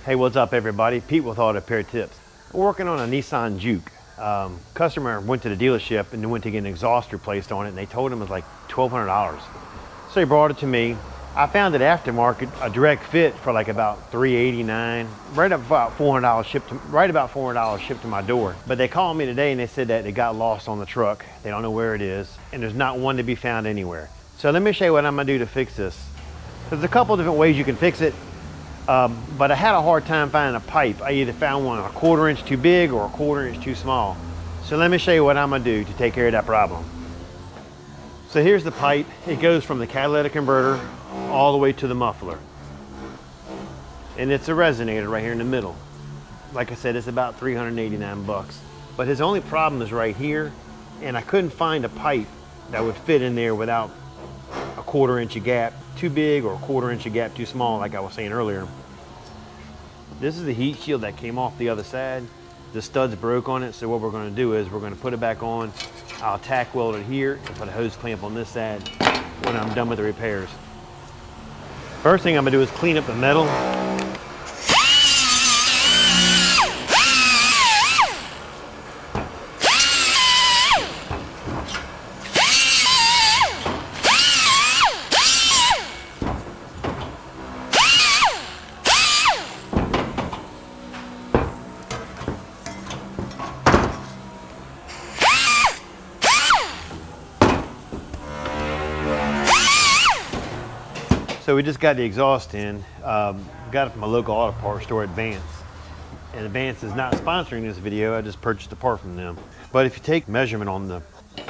Hey, what's up everybody? Pete with Auto Repair Tips. I'm working on a Nissan Juke. Customer went to the dealership and went to get an exhaust replaced on it, and they told him it was like $1,200. So he brought it to me. I found it aftermarket, a direct fit for like about $389, right about $400 shipped to my door. But they called me today and they said that it got lost on the truck. They don't know where it is, and there's not one to be found anywhere. So let me show you what I'm gonna do to fix this. There's a couple different ways you can fix it. But I had a hard time finding a pipe. I either found one a 1/4 inch too big or a 1/4 inch too small. So let me show you what I'm gonna do to take care of that problem. So here's the pipe. It goes from the catalytic converter all the way to the muffler. And it's a resonator right here in the middle. Like I said, it's about 389 bucks. But his only problem is right here, and I couldn't find a pipe that would fit in there without a 1/4 inch gap too big or a 1/4 inch gap too small, like I was saying earlier. This is the heat shield that came off the other side. The studs broke on it, so what we're going to do is we're going to put it back on. I'll tack weld it here and put a hose clamp on this side when I'm done with the repairs. First thing I'm going to do is clean up the metal. So we just got the exhaust in, got it from a local auto parts store, Advance. And Advance is not sponsoring this video, I just purchased a part from them. But if you take measurement on the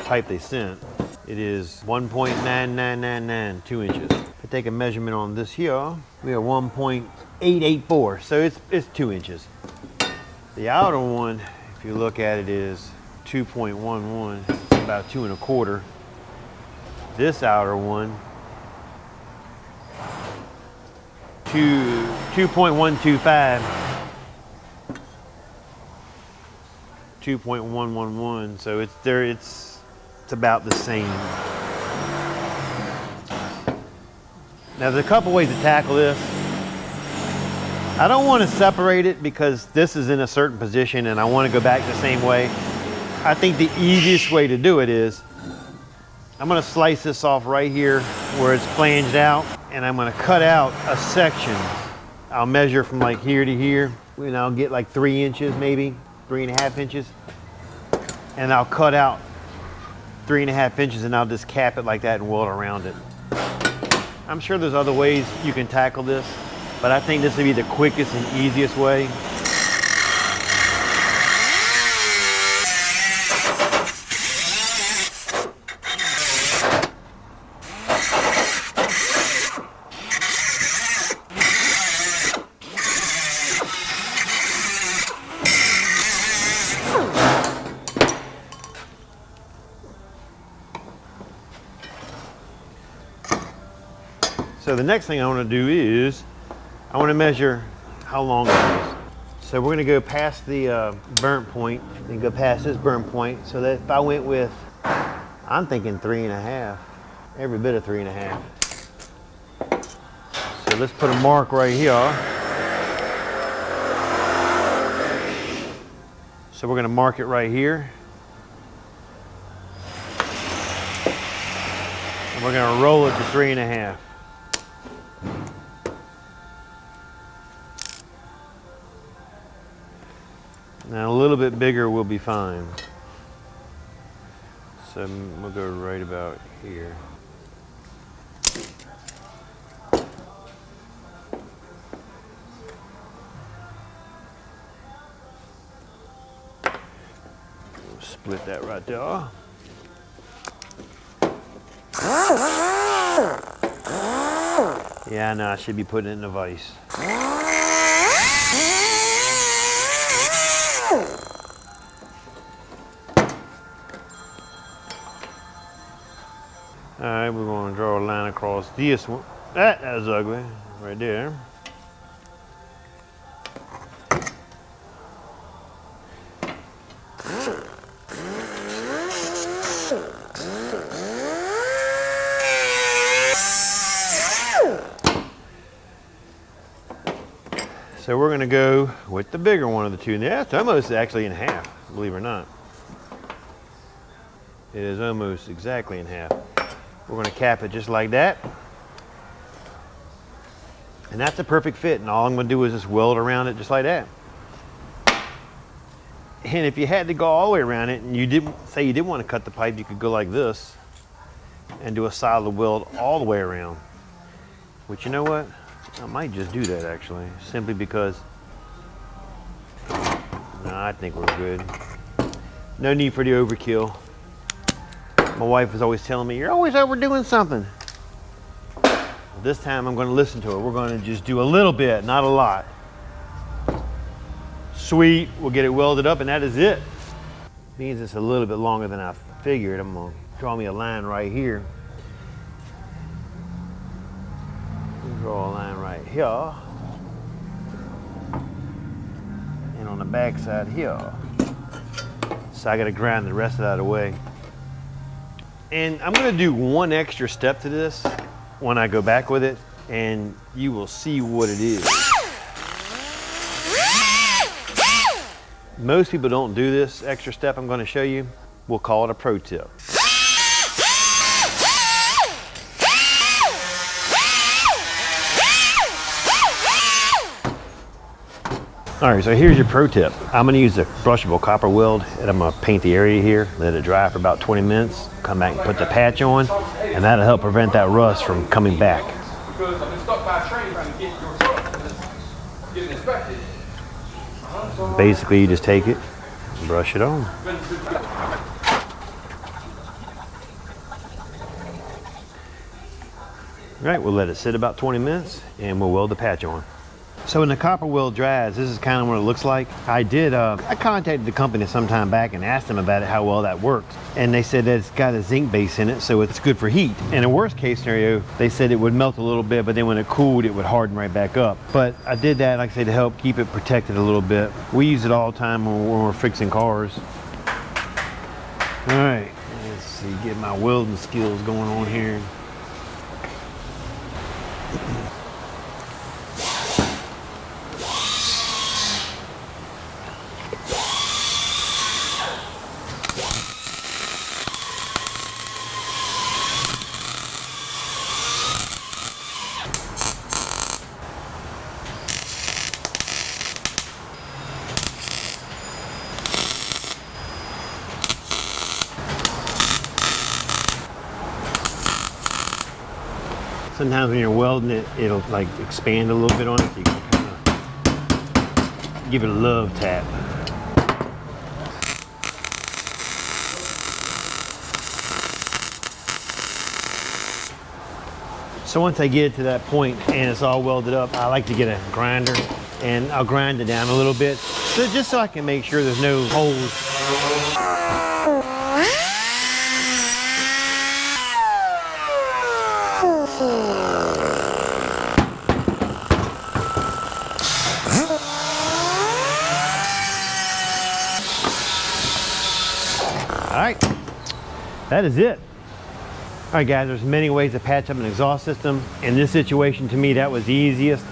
pipe they sent, it is 1.9999, 2 inches. If I take a measurement on this here, we are 1.884, so it's 2 inches. The outer one, if you look at it, is 2.11, about 2 1/4. This outer one, 2.125, 2.111, so it's about the same. Now there's a couple ways to tackle this. I don't want to separate it because this is in a certain position and I want to go back the same way. I think the easiest way to do it is I'm going to slice this off right here where it's flanged out, and I'm going to cut out a section. I'll measure from like here to here, and I'll get like 3 inches, maybe 3.5 inches, and I'll cut out 3.5 inches, and I'll just cap it like that and weld around it. I'm sure there's other ways you can tackle this, but I think this would be the quickest and easiest way. So the next thing I want to do is I want to measure how long it is. So we're going to go past the burnt point and go past this burnt point, so that if I went with, I'm thinking 3.5, every bit of 3.5. So let's put a mark right here. So we're going to mark it right here. And we're going to roll it to 3.5. Now a little bit bigger will be fine. So we'll go right about here. We'll split that right there. Yeah, I know, I should be putting it in the vise. All right, we're going to draw a line across this one. That was ugly, right there. So we're gonna go with the bigger one of the two. Yeah, it's almost actually in half, believe it or not. It is almost exactly in half. We're gonna cap it just like that. And that's a perfect fit. And all I'm gonna do is just weld around it just like that. And if you had to go all the way around it and you didn't want to cut the pipe, you could go like this and do a solid weld all the way around. Which, you know what? I might just do that actually, simply because, I think we're good. No need for the overkill. My wife is always telling me, you're always overdoing something. This time I'm going to listen to her. We're going to just do a little bit, not a lot. Sweet, we'll get it welded up and that is it. Means it's a little bit longer than I figured. I'm going to draw me a line right here. Draw a line right here. And on the back side here. So I got to grind the rest of that away. And I'm going to do one extra step to this when I go back with it, and you will see what it is. Most people don't do this extra step I'm going to show you. We'll call it a pro tip. All right, so here's your pro tip. I'm gonna use a brushable copper weld and I'm gonna paint the area here, let it dry for about 20 minutes, come back and put the patch on, and that'll help prevent that rust from coming back. Because I've been stuck by a train trying to get your truck and it's getting inspected. Basically, you just take it and brush it on. All right, we'll let it sit about 20 minutes and we'll weld the patch on. So when the copper weld dries, this is kind of what it looks like. I contacted the company some time back and asked them about it, how well that works. And they said that it's got a zinc base in it, so it's good for heat. In a worst case scenario, they said it would melt a little bit, but then when it cooled, it would harden right back up. But I did that, like I said, to help keep it protected a little bit. We use it all the time when we're fixing cars. All right, let's see, get my welding skills going on here. Sometimes when you're welding it, it'll like expand a little bit on it, so you can kind of give it a love tap. So once I get it to that point and it's all welded up, I like to get a grinder and I'll grind it down a little bit, so just so I can make sure there's no holes. All right, that is it. All right guys, there's many ways to patch up an exhaust system. In this situation, to me, that was the easiest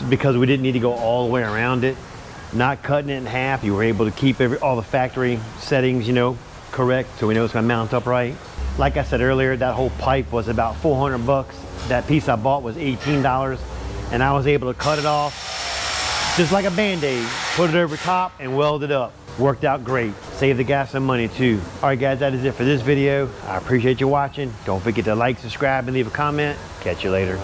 because we didn't need to go all the way around it. Not cutting it in half, you were able to keep all the factory settings, you know, correct, so we know it's gonna mount up right. Like I said earlier, that whole pipe was about 400 bucks. That piece I bought was $18, and I was able to cut it off just like a Band-Aid, put it over top and weld it up. Worked out great. Save the guy some money too. All right guys, that is it for this video. I appreciate you watching. Don't forget to like, subscribe, and leave a comment. Catch you later.